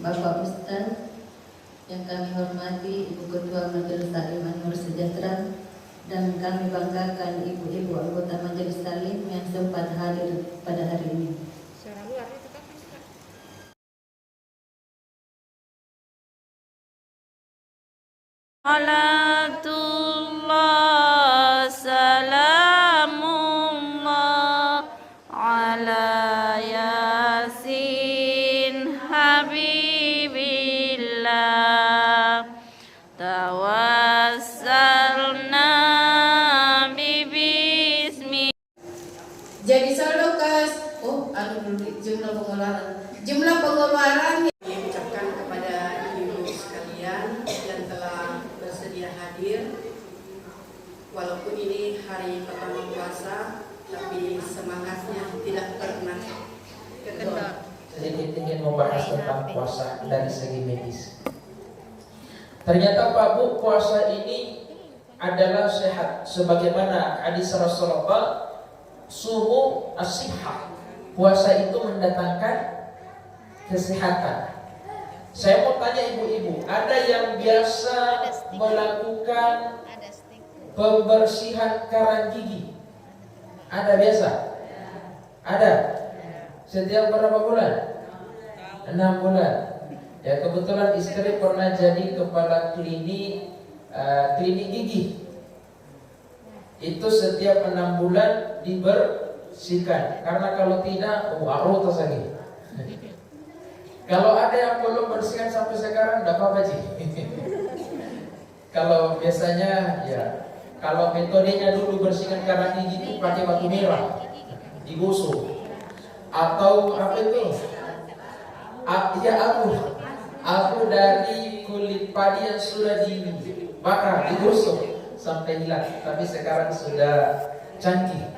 Bapak Ustaz yang kami hormati, Ibu Ketua Majelis Taklim An-Nur Sejahtera, dan kami banggakan ibu-ibu anggota Majelis Taklim yang sempat hadir pada hari ini. Salatullah salamullah ala yasin habibillah tawassalna bibismi. Jadi saldo kas jumlah pengeluaran diucapkan kepada ibu sekalian yang telah bersedia hadir. Walaupun ini hari pertama puasa, tapi semangatnya tidak pernah kendor. Sedikit ingin membahas tentang puasa dari segi medis. Ternyata Pak Bu, puasa ini adalah sehat. Sebagaimana hadis Rasulullah, sumu as-sihah. Puasa itu mendatangkan kesehatan. Saya mau tanya ibu-ibu, ada yang biasa melakukan pembersihan karang gigi? Ada biasa? Ada? Setiap berapa bulan? 6 bulan. Ya, kebetulan istri pernah jadi kepala klinik gigi. Itu setiap 6 bulan dibersihkan. Karena kalau tidak, waru lagi. Kalau ada yang belum bersihkan sampai sekarang, tidak apa-apa sih. Kalau biasanya ya, kalau metodenya dulu bersihkan karang gigi itu pakai batu merah, digosok, atau apa itu? Aku dari kulit padi yang sudah dibakar, digosok sampai hilang. Tapi sekarang sudah canggih.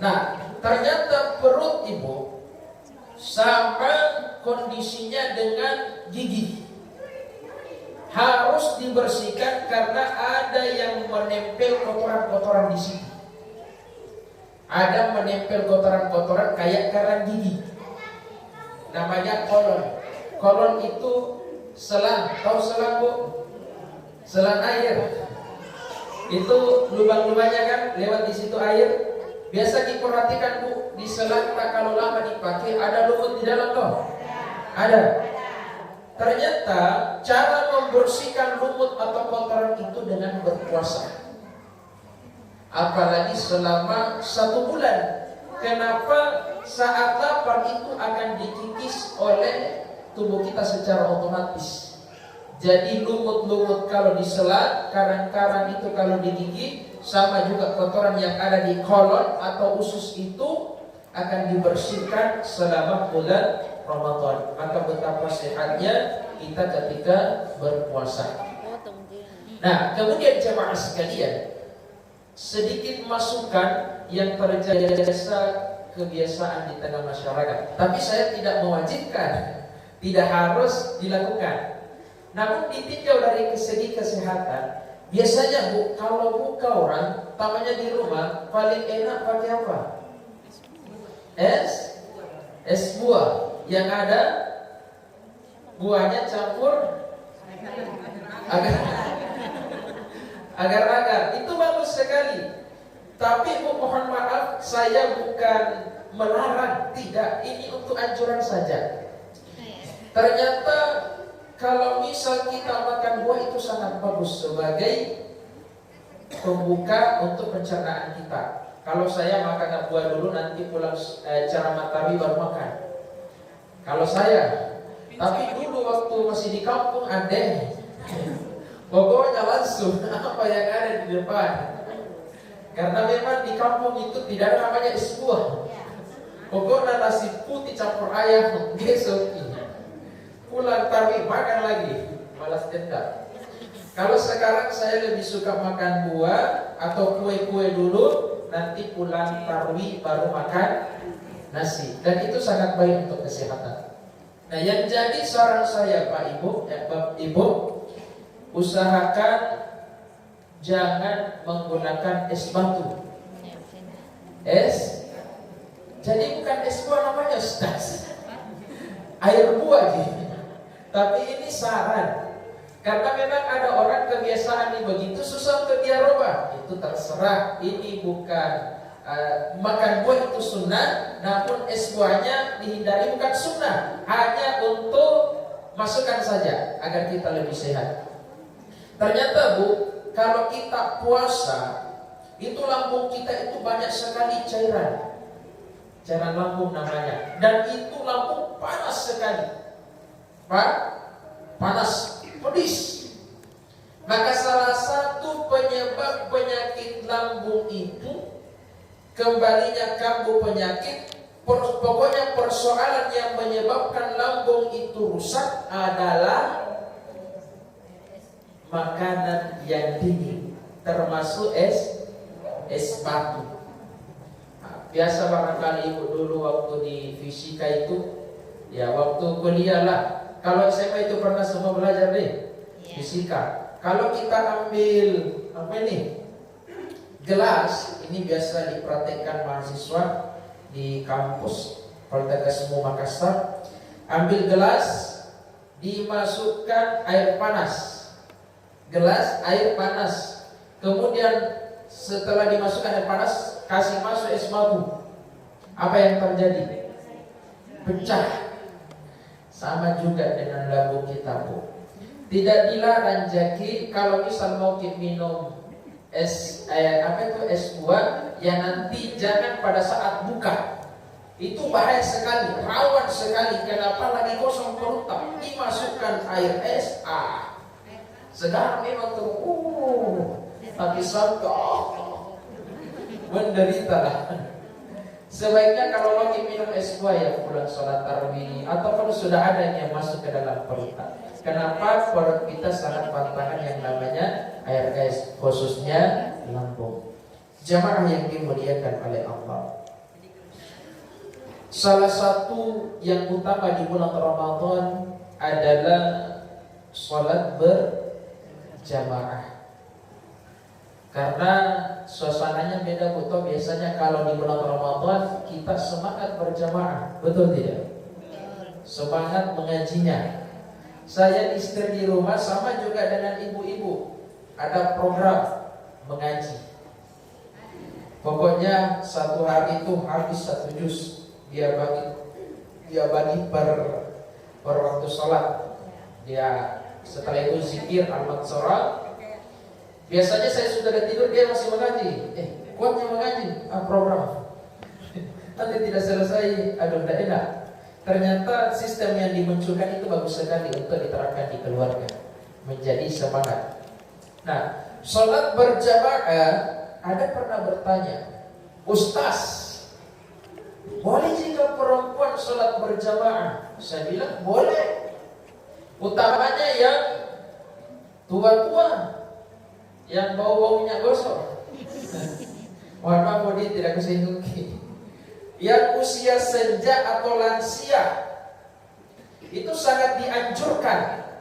Nah, ternyata perut ibu sama kondisinya dengan gigi. Harus dibersihkan karena ada yang menempel kotoran-kotoran di situ. Ada menempel kotoran-kotoran kayak karang gigi. Namanya kolon. Kolon itu selang. Tahu selang, Bu? Selang air. Itu lubang-lubangnya kan lewat di situ air. Biasa diperhatikan, Bu, di selang kalau lama dipakai ada lumut di dalam toh? Ada. Ternyata cara membersihkan lumut atau kotoran itu dengan berpuasa. Apalagi selama 1 bulan. Kenapa? Saat lapar itu akan dikikis oleh tubuh kita secara otomatis. Jadi lumut-lumut kalau diselat, karang-karang itu kalau digigit, sama juga kotoran yang ada di kolon atau usus itu akan dibersihkan selama bulan Ramadan. Maka betapa sehatnya kita ketika berpuasa. Nah, kemudian jemaah sekalian, sedikit masukan yang terjadi kebiasaan di tengah masyarakat. Tapi saya tidak mewajibkan, tidak harus dilakukan. Namun ditinjau dari segi kesehatan, biasanya Bu, kalau buka orang, tamanya di rumah, paling enak pakai apa? Es buah. Yang ada buahnya campur agar-agar. Itu bagus sekali. Tapi Bu, mohon maaf, saya bukan melarang, tidak. Ini untuk anjuran saja. Ternyata kalau misal kita makan buah itu sangat bagus sebagai pembuka untuk pencernaan kita. Kalau saya makan buah dulu, nanti pulang ceramah tarawih baru makan. Kalau saya, tapi dulu waktu masih di kampung ada, pokoknya langsung apa yang ada di depan. Karena memang di kampung itu tidak ada namanya es buah. Pokoknya nasi putih campur ayam, besok pulang tarawih makan lagi, malas dendam. Kalau sekarang saya lebih suka makan buah atau kue-kue dulu, nanti pulang tarawih baru makan nasi. Dan itu sangat baik untuk kesehatan. Nah, yang jadi saran saya Pak Ibu, Ibu, usahakan jangan menggunakan es batu. Jadi bukan es buah namanya, Ustaz. Air buah gitu. Tapi ini saran. Karena memang ada orang kebiasaan nih begitu, susah untuk dia rubah. Itu terserah. Ini bukan makan buah itu sunnah, namun es buahnya dihindari bukan sunnah. Hanya untuk masukkan saja agar kita lebih sehat. Ternyata Bu, kalau kita puasa, itu lambung kita itu banyak sekali cairan lambung namanya. Dan itu lambung panas sekali. Pak, panas, pedis. Maka salah satu penyebab penyakit lambung itu, kembalinya kambuh penyakit, pokoknya persoalan yang menyebabkan lambung itu rusak adalah makanan yang dingin, termasuk es batu. Nah, biasa barangkali Ibu dulu waktu di fisika itu, ya waktu kuliah lah. Kalau SMA itu pernah semua belajar deh fisika. Kalau kita ambil apa ini, gelas, ini biasa dipraktekkan mahasiswa di kampus Politeknik Makassar. Ambil gelas, dimasukkan air panas. Gelas air panas. Kemudian setelah dimasukkan air panas, kasih masuk es batu. Apa yang terjadi? Pecah. Sama juga dengan lambung kita, Bu. Tidak dilarang Jaki kalau misal mau minum es buah, ya nanti jangan pada saat buka. Itu bahaya sekali, rawan sekali. Kenapa? Lagi kosong perut, dimasukkan air es, segar memang tuh, tapi sampai menderita lah. Sebaiknya kalau lagi minum es buah ya pulang sholat tarawih, atau kalau sudah ada yang masuk ke dalam perut. Kenapa? Perut kita sangat pantangan yang namanya air es, khususnya lambung. Jamaah yang dimuliakan oleh Allah, salah satu yang utama di bulan Ramadan adalah sholat berjamaah. Karena suasananya beda, betul. Biasanya kalau di bulan Ramadan kita semangat berjamaah, betul tidak? Semangat mengajinya. Saya istri di rumah sama juga dengan ibu-ibu, ada program mengaji. Pokoknya satu hari itu habis 1 juz. Dia bagi per waktu sholat. Dia setelah itu zikir al-mansura. Biasanya saya sudah tidur, dia masih mengaji. Kuatnya mengaji, program. Nanti tidak selesai, aduh tidak enak. Ternyata sistem yang dimunculkan itu bagus sekali untuk diterapkan di keluarga, menjadi semangat. Nah, sholat berjamaah, ada pernah bertanya, Ustaz, boleh jika perempuan sholat berjamaah? Saya bilang boleh. Utamanya yang tua-tua, yang bau-baunya gosok. Mohon maaf, Bodi tidak kesinggung. Yang usia senja atau lansia, itu sangat dianjurkan.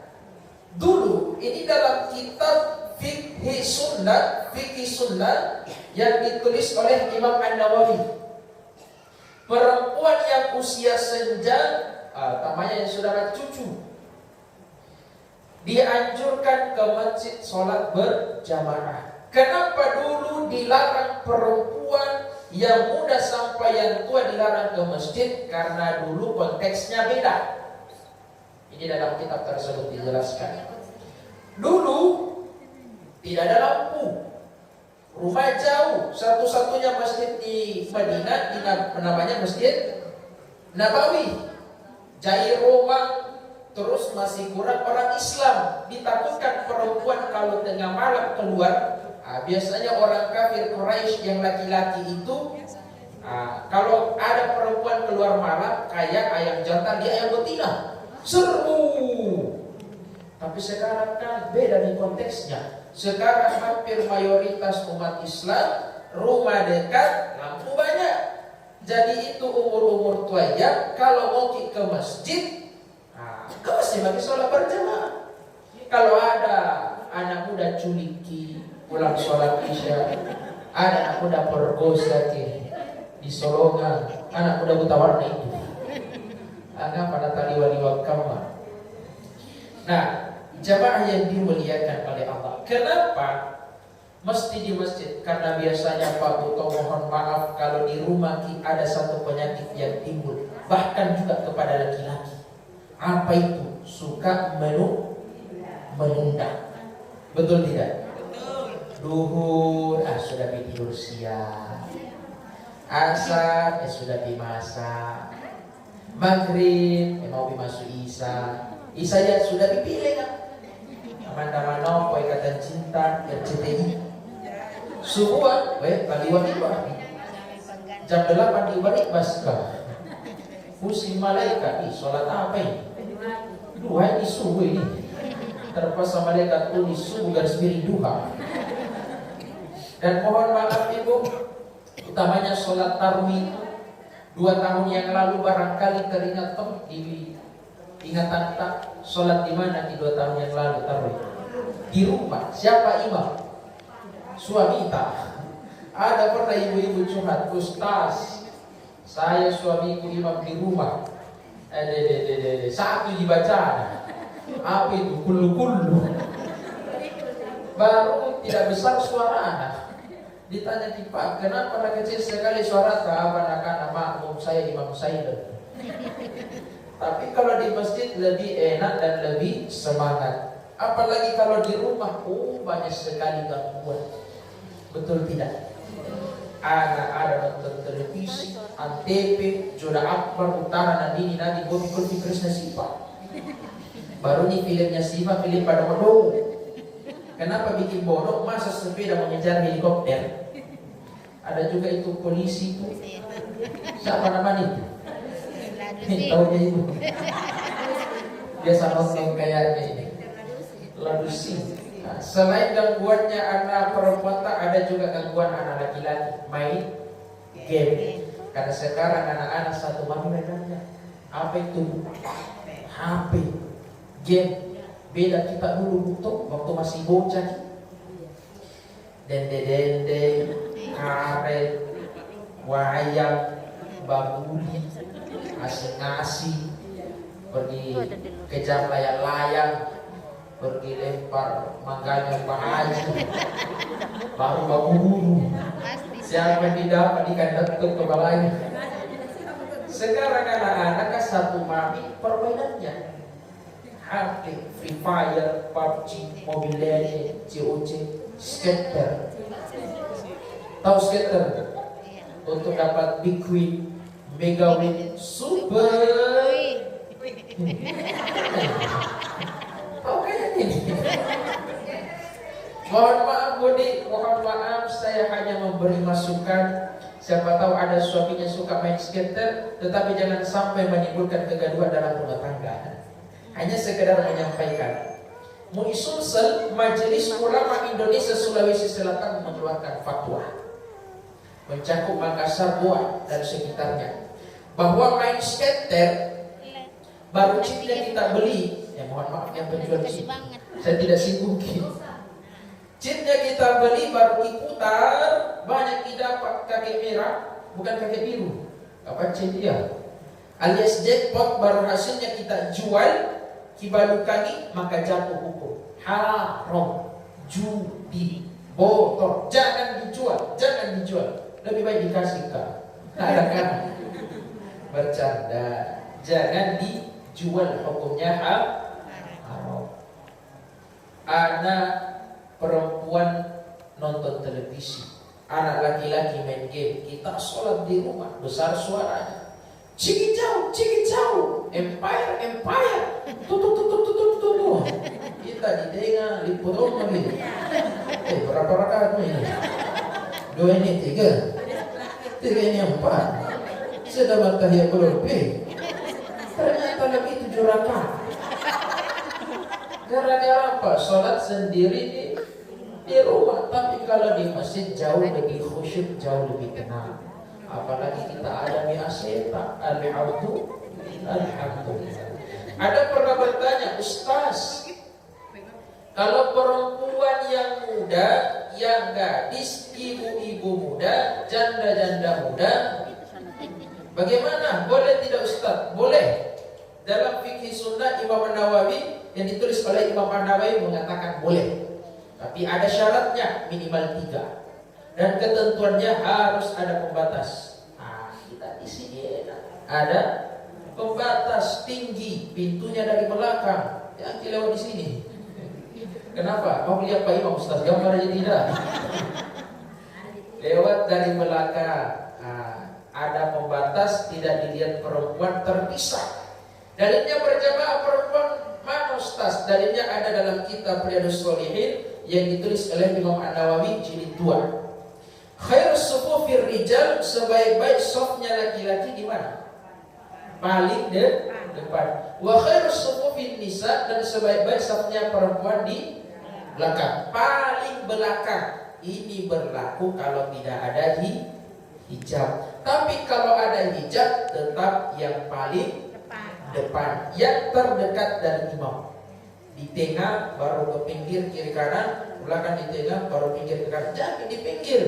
Dulu ini dalam kitab fikih sunnah yang ditulis oleh Imam An-Nawawi, perempuan yang usia senja, tamanya yang sudah cucu, dianjurkan ke masjid sholat berjamaah. Kenapa dulu dilarang perempuan yang muda sampai yang tua dilarang ke masjid? Karena dulu konteksnya beda. Ini dalam kitab tersebut dijelaskan. Dulu tidak ada lampu, rumah jauh, satu-satunya masjid di Madinah namanya Masjid Nabawi, jahil rumah. Terus masih kurang orang Islam, ditakutkan perempuan kalau tengah malam keluar. Biasanya orang kafir Quraisy yang laki-laki itu, kalau ada perempuan keluar malam kayak ayam jantan di ayam betina, seru. Tapi sekarang kan beda nih konteksnya. Sekarang hampir mayoritas umat Islam rumah dekat, lampu banyak. Jadi itu umur-umur tua ya, kalau mau ke masjid, kau masih bagi sholat berjamaah. Kalau ada anak muda culiki pulang sholat isya, ada anak muda pergosa di Solongan, anak muda buta warna itu, pada tali wali wakama. Nah, jamaah yang dimuliakan oleh Allah, kenapa mesti di masjid? Karena biasanya Pak Buto, mohon maaf, kalau di rumah ada satu penyakit yang timbul, bahkan juga kepada laki-laki. Apa itu? Suka menunda. Betul tidak? Duhur, sudah tidur siang. Asar, sudah dimasak. Maghrib, mau dimasuk Isya. Isya ya sudah dipilih kan? Aman-aman poe kata cinta, RCTI. Subuh, paliwan itu jam 8 dibalik baska. Pusing malaikat, sholat apa ini? Duha ini subuh ini. Terpaksa malaikat tulis subuh garis miring duha. Dan mohon maaf ibu, utamanya sholat tarawih 2 tahun yang lalu barangkali teringat di ingatan tak sholat di mana di 2 tahun yang lalu tarawih? Di rumah. Siapa imam? Suami tak. Ada pernah ibu-ibu curhat, Ustaz, saya suamiku imam di rumah. Satu dibaca. Apa itu? Kullu. Baru tidak besar suara anak. Ditanya Pak, kenapa anak kecil sekali suara? Anak-anak makmum saya imam saya. Tapi kalau di masjid lebih enak dan lebih semangat. Apalagi kalau di rumah, banyak sekali gangguan. Betul tidak? Anak ada nonton televisi, Antv, Joda Akbar, Utara, Nandini, Nadi, Bobi, Kulfi, Krishna, Siva. Baru nih filmnya Siva, film pada bodoh. Kenapa bikin bodoh? Masa sepeda mengejar helikopter? Ada juga itu polisi itu. Siapa namanya itu? Tahu dia itu. Biasa nonton kayaknya ini. Ladusi. Nah, selain gangguannya anak perempuan, ada juga gangguan anak laki-laki main game. Karena sekarang anak-anak satu mainannya apa itu? HP, game. Beda kita dulu butuh waktu masih bocah. Dende, karet, wayang, baguli, asing-asing, pergi kejar layang-layang, pergi lempar mangganya baju, baru buru. Siapa yang didapat ikan detuk ke balai. Sekarang anak-anak satu mami permainannya HP, Free Fire, PUBG, Mobile Legends, COC, skater. Tahu skater? Untuk dapat big win, mega win, super. Tahu kayak ini? Mohon maaf Budi, mohon maaf saya hanya memberi masukan. Siapa tahu ada suaminya suka main skater, tetapi jangan sampai menimbulkan kegaduhan dalam rumah tangga. Hanya sekedar menyampaikan. MUI Sulsel, Majelis Ulama Indonesia Sulawesi Selatan mengeluarkan fatwa mencakup Makassar, Goa dan sekitarnya, bahwa main skater baru chipnya kita beli. Ya mohon maaf yang penjual chip, saya tidak singgung. Chipnya kita beli baru diputar, banyak didapat kakek merah, bukan kakek biru. Apa chip dia? Alias jackpot, baru hasilnya kita jual. Kibalukani maka jatuh hukum haram, judi, botol, jangan dijual, lebih baik dikasih kan bercanda, jangan dijual, hukumnya haram. Anak perempuan nonton televisi, anak laki-laki main game, kita sholat di rumah besar suaranya. Cikijau, empire, tuh. Kita didengar, liput rumah ini. Berapa rakaat ini? 2 ini 3 ini 4. Sedang tahiyyatul lebih. Ternyata lebih 7 rakaat. Gara-gara apa? Sholat sendiri di rumah. Tapi kalau di masjid jauh lebih khusyuk, jauh lebih tenang. Apalagi kita ada mi'aseta, alhamdulillah. Ada pernah bertanya, Ustaz, kalau perempuan yang muda, yang gadis, ibu-ibu muda, janda-janda muda, bagaimana? Boleh tidak Ustaz? Boleh. Dalam fikih sunnah Imam Nawawi yang ditulis oleh Imam An-Nawawi mengatakan boleh, tapi ada syaratnya minimal 3 dan ketentuannya harus ada pembatas. Kita di sini ada pembatas tinggi, pintunya dari belakang, jangan lewat di sini. Kenapa? Mau lihat Pak Imam Ustaz, gambar aja tidak. Lewat dari belakang. Ada pembatas, tidak dilihat perempuan, terpisah. Dalilnya berjamaah perempuan mana Ustaz? Dalilnya ada dalam kitab Riyadhus Shalihin yang ditulis oleh Imam An-Nawawi jilid 2. Khairus sufufir rijal, sebaik-baik safnya laki-laki di mana? Paling depan. Wa khairus sufufin nisa, dan sebaik-baik safnya perempuan di belakang. Paling belakang. Ini berlaku kalau tidak ada hijab. Tapi kalau ada hijab, tetap yang paling depan, yang terdekat dari imam. Di tengah baru ke pinggir kiri kanan, belakang di tengah baru pinggir ke kanan. Jangan di pinggir,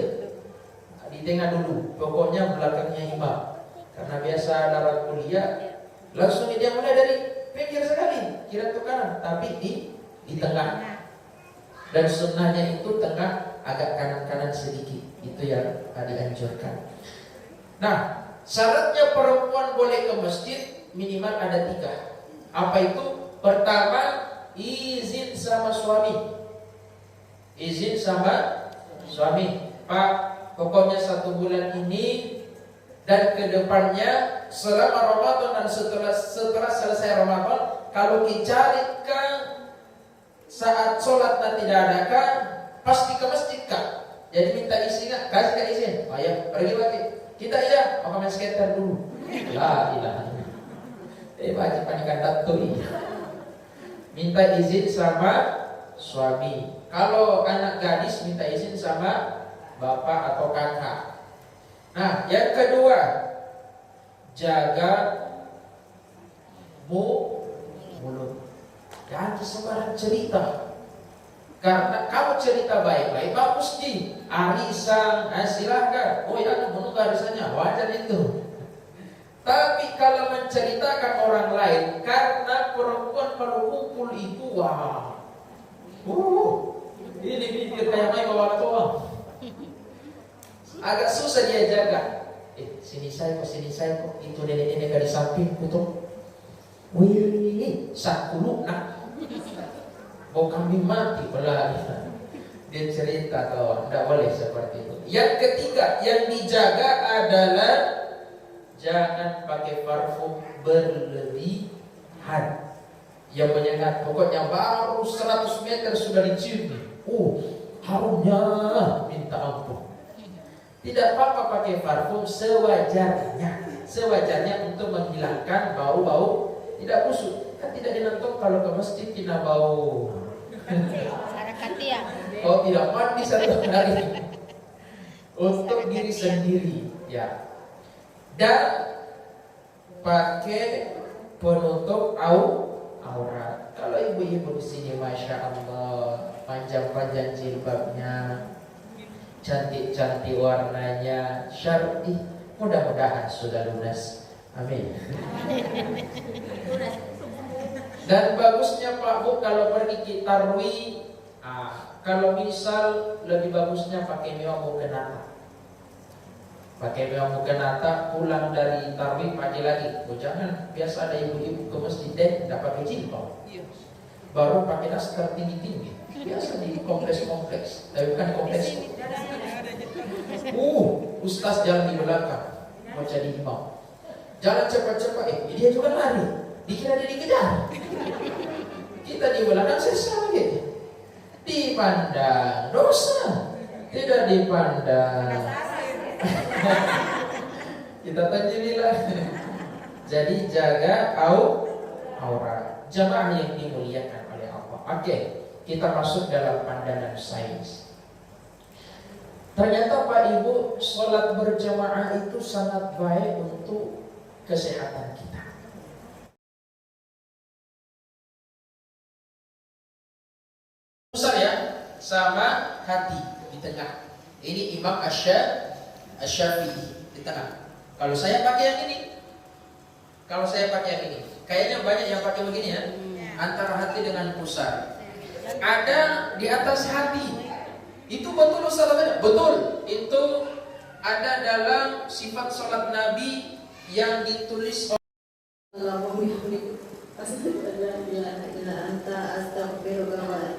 di tengah dulu. Pokoknya belakangnya imam. Karena biasa dalam kuliah langsung dia mulai dari pinggir sekali, kiri ke kanan, tapi di tengah. Dan sunnahnya itu tengah, agak kanan-kanan sedikit. Itu yang dianjurkan. Nah, syaratnya perempuan boleh ke masjid minimal ada 3. Apa itu? Pertama, izin sama suami. Izin sama suami. Pak, pokoknya 1 bulan ini dan kedepannya selama Ramadan dan setelah selesai Ramadan, kalau dicarikan saat sholat dan tidak ada kan, pasti ke masjid kan. Jadi minta izin kan? Kasih izin. Ayo pergi lagi. Kita iya, mau main skater dulu. La ilaha illallah. Wajib panikan datui. Minta izin sama suami. Kalau anak gadis minta izin sama bapak atau kakak. Nah, yang kedua, jaga mulut. Jangan sembarang cerita. Karena kamu cerita baik-baik bagus nih, arisan, silahkan. Oh ya, menunggu arisannya, wajar itu. Tapi kalau menceritakan orang lain, karena perempuan kalau kumpul itu, wah, ini bibir kayak main bawa tua. Agak susah dia jaga. Sini saya kok, itu nenek-nenek dari sampingku tuh. Wih, sakulu nak. Oh kami mati pelari. Dia cerita kawan, tidak boleh seperti itu. Yang ketiga yang dijaga adalah jangan pakai parfum berlebihan yang menyengat. Pokoknya baru 100 meter sudah dicium. Harumnya minta ampun. Tidak apa-apa pakai parfum sewajarnya untuk menghilangkan bau-bau tidak busuk. Kan tidak dinonton kalau ke masjid tidak bau. Oh tidak mandi 1 hari untuk diri sendiri ya. Dan pakai penutup aurat. Kalau ibu-ibu di sini masya Allah panjang-panjang jilbabnya, cantik-cantik warnanya, syar'i, mudah-mudahan sudah lunas. Amin. Dan bagusnya Pak Bu kalau pergi tarwi, kalau misal lebih bagusnya pakai mewah mukenata. Pakai mewah mukenata pulang dari tarwi pagi lagi. Jangan biasa ada ibu-ibu ke masjid tidak pakai jilbab. Baru pakai daster tinggi-tinggi. Biasa di kompleks-kompleks, tapi bukan kompleks. Ustaz jalan di belakang mau jadi imam. Jalan cepat-cepat, dia juga lari. Dikira dia dikejar. Kita di belakang sesama gitu. Dipandang dosa, tidak dipandang. Kita tanjulilah. Jadi jaga aurat. Jamaah yang dimuliakan oleh Allah. Oke, kita masuk dalam pandangan sains. Ternyata Pak Ibu, sholat berjamaah itu sangat baik untuk kesehatan kita. Besar ya, sama hati di tengah. Ini Imam Asy-Syafi'i di tengah. Kalau saya pakai yang ini, kayaknya banyak yang pakai begini ya. antara hati dengan pusar. Ada di atas hati. Itu betul Ustaz? Betul. Itu ada dalam sifat salat Nabi yang ditulis Allahumma bihamdik asyhadu an la ilaha illa anta astaghfiruka wa